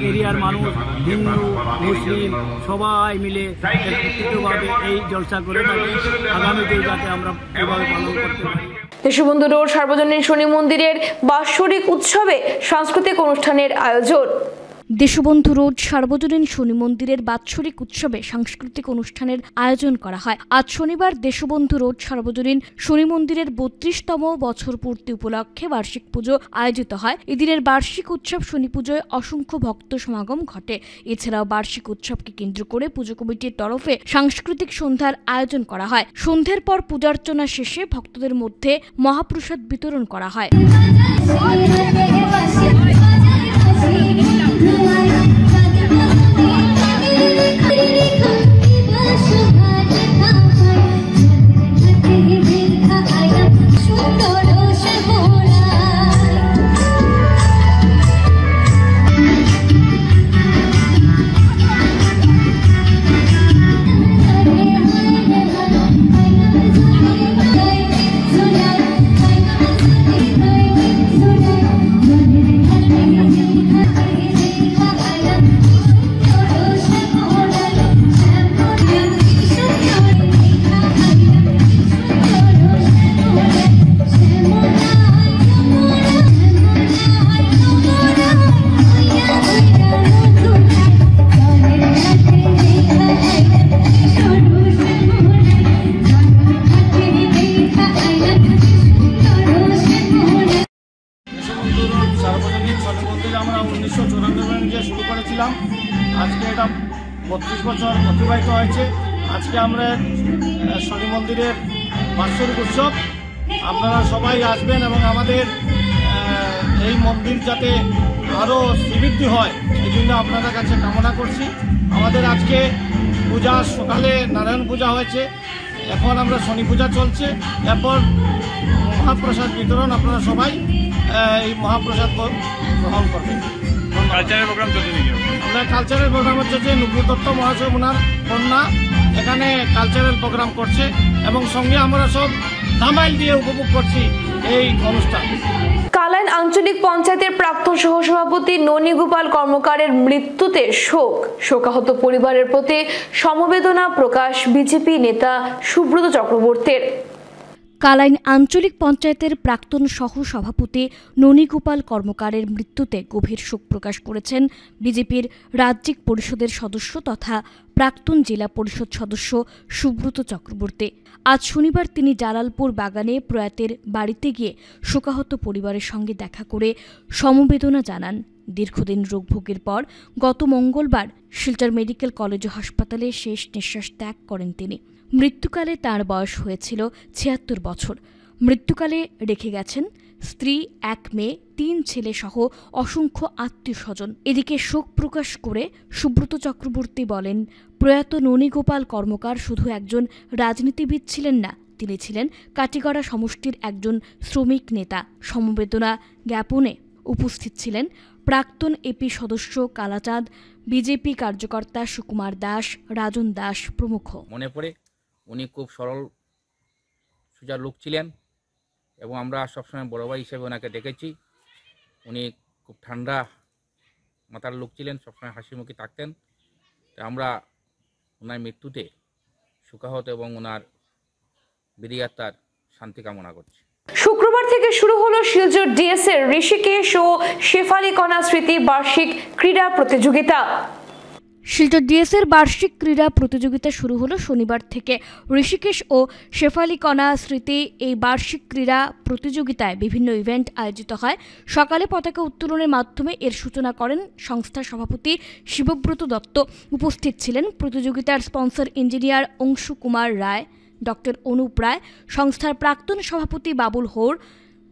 Q: এরিয়ার মানুষ, হিন্দু, মুসলিম সবাই মিলে একত্রিতভাবে এই জলসা করে থাকে। আগামীতে যাতে আমরা এভাবে পালন করতে পারি।
A: দেশবন্ধু রোড সার্বজনীন শনি মন্দিরের বাৎসরিক উৎসবে সাংস্কৃতিক অনুষ্ঠানের আয়োজন।
C: দেশবন্ধু রোড সার্বজনীন শনি মন্দিরের বাৎসরিক উৎসবে সাংস্কৃতিক অনুষ্ঠানের আয়োজন করা হয়। আজ শনিবার দেশবন্ধু রোড সার্বজনীন শনি মন্দিরের 32তম বছর পূর্তি উপলক্ষে বার্ষিক পুজো আয়োজিত হয়। এদিনের বার্ষিক উৎসব শনি পুজোয় অসংখ্য ভক্ত সমাগম ঘটে। এছাড়াও বার্ষিক উৎসবকে কেন্দ্র করে পুজো কমিটির তরফে সাংস্কৃতিক সন্ধ্যার আয়োজন করা হয়। সন্ধ্যের পর পূজার্চনা শেষে ভক্তদের মধ্যে মহাপ্রসাদ বিতরণ করা হয়।
K: সার্বজনীন শনি মন্দির আমরা 1994 শুরু করেছিলাম। আজকে এটা 32 বছর অতিবাহিত হয়েছে। আজকে আমরা শনি মন্দিরের বাৎসরিক উৎসব। আপনারা সবাই আসবেন এবং আমাদের এই মন্দির যাতে আরও শ্রীবৃদ্ধি হয় এই জন্য আপনাদের কাছে কামনা করছি। আমাদের আজকে পূজা সকালে নারায়ণ পূজা হয়েছে, এখন আমরা শনি পূজা চলছে, এরপর মহাপ্রসাদ বিতরণ। আপনারা সবাই এই মহাপ্রসাদ গ্রহণ করবেন।
R: কালচারাল প্রোগ্রাম চলছে নাকি?
K: আমরা কালচারাল প্রোগ্রাম হচ্ছে যে নব্বই দত্ত মহাশয় ওনার কন্যা এখানে কালচারাল প্রোগ্রাম করছে এবং সঙ্গে আমরা সব দামাইল দিয়ে উপভোগ করছি এই অনুষ্ঠান।
A: কালাইন আঞ্চলিক পঞ্চায়েতের প্রাক্তন সহসভাপতি ননী গোপাল কর্মকারের মৃত্যুতে শোকাহত পরিবারের প্রতি সমবেদনা প্রকাশ বিজেপি নেতা সুব্রত চক্রবর্তীর।
C: কালাইন আঞ্চলিক পঞ্চায়েতের প্রাক্তন সহ সভাপতি ননী গোপাল কর্মকারের মৃত্যুতে গভীর শোক প্রকাশ করেছেন বিজেপির রাজ্যিক পরিষদের সদস্য তথা প্রাক্তন জেলা পরিষদ সদস্য সুব্রত চক্রবর্তী। আজ শনিবার তিনি জালালপুর বাগানে প্রয়াতের বাড়িতে গিয়ে শোকাহত পরিবারের সঙ্গে দেখা করে সমবেদনা জানান। দীর্ঘদিন রোগভোগের পর গত মঙ্গলবার শিলচর মেডিকেল কলেজ ও হাসপাতালে শেষ নিঃশ্বাস ত্যাগ করেন তিনি। মৃত্যুকালে তাঁর বয়স হয়েছিল ৭৬ বছর। মৃত্যুকালে রেখে গেছেন স্ত্রী, ১ মেয়ে, ৩ ছেলে সহ অসংখ্য আত্মীয় স্বজন। এদিকে শোক প্রকাশ করে সুব্রত চক্রবর্তী বলেন, প্রয়াত ননী গোপাল কর্মকার শুধু একজন রাজনীতিবিদ ছিলেন না, তিনি ছিলেন কাটিগড়া সমষ্টির একজন শ্রমিক নেতা। সমবেদনা জ্ঞাপনে উপস্থিত ছিলেন প্রাক্তন এপি সদস্য কালাচাঁদ, বিজেপি কার্যকর্তা সুকুমার দাস, রাজন দাস প্রমুখ।
S: মনে পড়ে উনি খুব সরল সোজা লোক ছিলেন এবং আমরা সবসময় বড় ভাই হিসেবে ওনাকে দেখেছি। উনি খুব ঠান্ডা মাথার লোক ছিলেন, সবসময় হাসিমুখী থাকতেন। তো আমরা ওনার মৃত্যুতে শোকাহত এবং ওনার বিদিয়াত্মার শান্তি কামনা করছি।
A: শুক্রবার থেকে শুরু হলো শিলচর ডিএসের ঋষিকেশ ও শেফালি কণা স্মৃতি বার্ষিক ক্রীড়া প্রতিযোগিতা।
C: শিলচর ডিএসের বার্ষিক ক্রীড়া প্রতিযোগিতা শুরু হলো শনিবার থেকে। ঋষিকেশ ও শেফালি কণা স্মৃতি এই বার্ষিক ক্রীড়া প্রতিযোগিতায় বিভিন্ন ইভেন্ট আয়োজিত হয়। সকালে পতাকা উত্তোলনের মাধ্যমে এর সূচনা করেন সংস্থার সভাপতি শিবব্রত দত্ত। উপস্থিত ছিলেন প্রতিযোগিতার স্পন্সর ইঞ্জিনিয়ার অংশু কুমার রায়, ডক্টর অনুপ রায়, সংস্থার প্রাক্তন সভাপতি বাবুল হোর,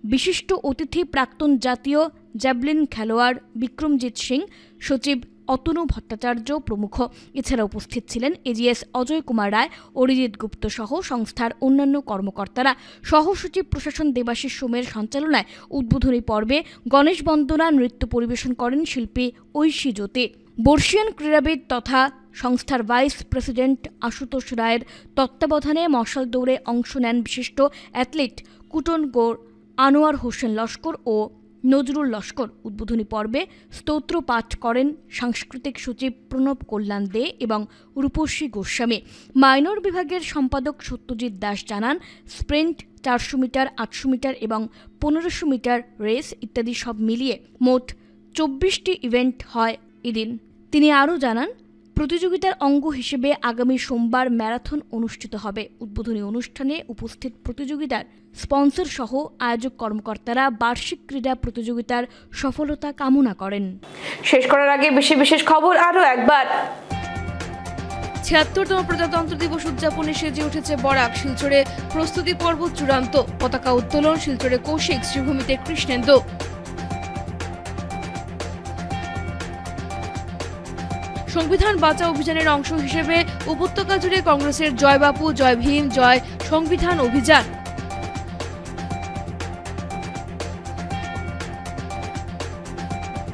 C: বিশিষ্ট অতিথি প্রাক্তন জাতীয় জ্যাভলিন খেলোয়াড় বিক্রমজিৎ সিং, সচিব অতনু ভট্টাচার্য প্রমুখ। এছাড়া উপস্থিত ছিলেন এজিএস অজয় কুমার রায়, অরিজিৎ গুপ্ত সহ সংস্থার অন্যান্য কর্মকর্তারা। সহসচিব প্রশাসন দেবাশিস সোমের সঞ্চালনায় উদ্বোধনী পর্বে গণেশ বন্দনা নৃত্য পরিবেশন করেন শিল্পী ঐশী জ্যোতি। বর্ষিয়ান ক্রীড়াবিদ তথা সংস্থার ভাইস প্রেসিডেন্ট আশুতোষ রায়ের তত্ত্বাবধানে মশাল দৌড়ে অংশ নেন বিশিষ্ট অ্যাথলিট কুটন গোর, আনোয়ার হোসেন লস্কর ও নজরুল লস্কর। উদ্বোধনী পর্বে স্তোত্র পাঠ করেন সাংস্কৃতিক সচিব প্রণব কল্যাণ দে এবং রূপসী গোস্বামী। মাইনর বিভাগের সম্পাদক সত্যজিৎ দাস জানান, স্প্রিন্ট, 400 মিটার, 800 মিটার এবং 1500 মিটার রেস ইত্যাদি সব মিলিয়ে মোট 24টি ইভেন্ট হয় এদিন তিনি আরও জানান, প্রতিযোগিতার অঙ্গ হিসেবে আগামী সোমবার ম্যারাথন অনুষ্ঠিত হবে। উদ্বোধনী অনুষ্ঠানে উপস্থিত প্রতিযোগিতার স্পন্সর সহ আয়োজক কর্মকর্তারা বার্ষিক ক্রীড়া প্রতিযোগিতার সফলতা কামনা করেন।
A: শেষ করার আগে বিশেষ খবর আরও একবার। ৭৬তম প্রজাতন্ত্র দিবস উদযাপনে সেজে উঠেছে বরাক। শিলচরে প্রস্তুতি পর্ব চূড়ান্ত। পতাকা উত্তোলন শিলচরে কৌশিক, শ্রীভূমিতে কৃষ্ণেন্দু। সংবিধান বাঁচাও অভিযানের অংশ হিসেবে উপত্যকা জুড়ে কংগ্রেসের জয় বাপু, জয় ভীম, জয় সংবিধান অভিযান।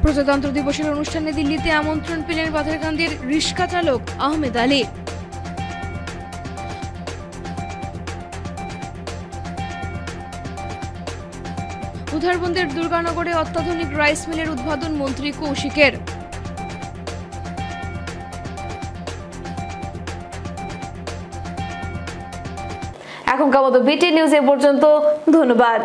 A: প্রজাতন্ত্র দিবসের অনুষ্ঠানে দিল্লিতে আমন্ত্রণ পেলেন বাধারকান্দির রিক্সা চালক আহমেদ আলী। উধারবন্দের দুর্গানগরে অত্যাধুনিক রাইস মিলের উদ্বোধন মন্ত্রী কৌশিকের। এখনকার মতো বিটি নিউজ এ পর্যন্ত। ধন্যবাদ।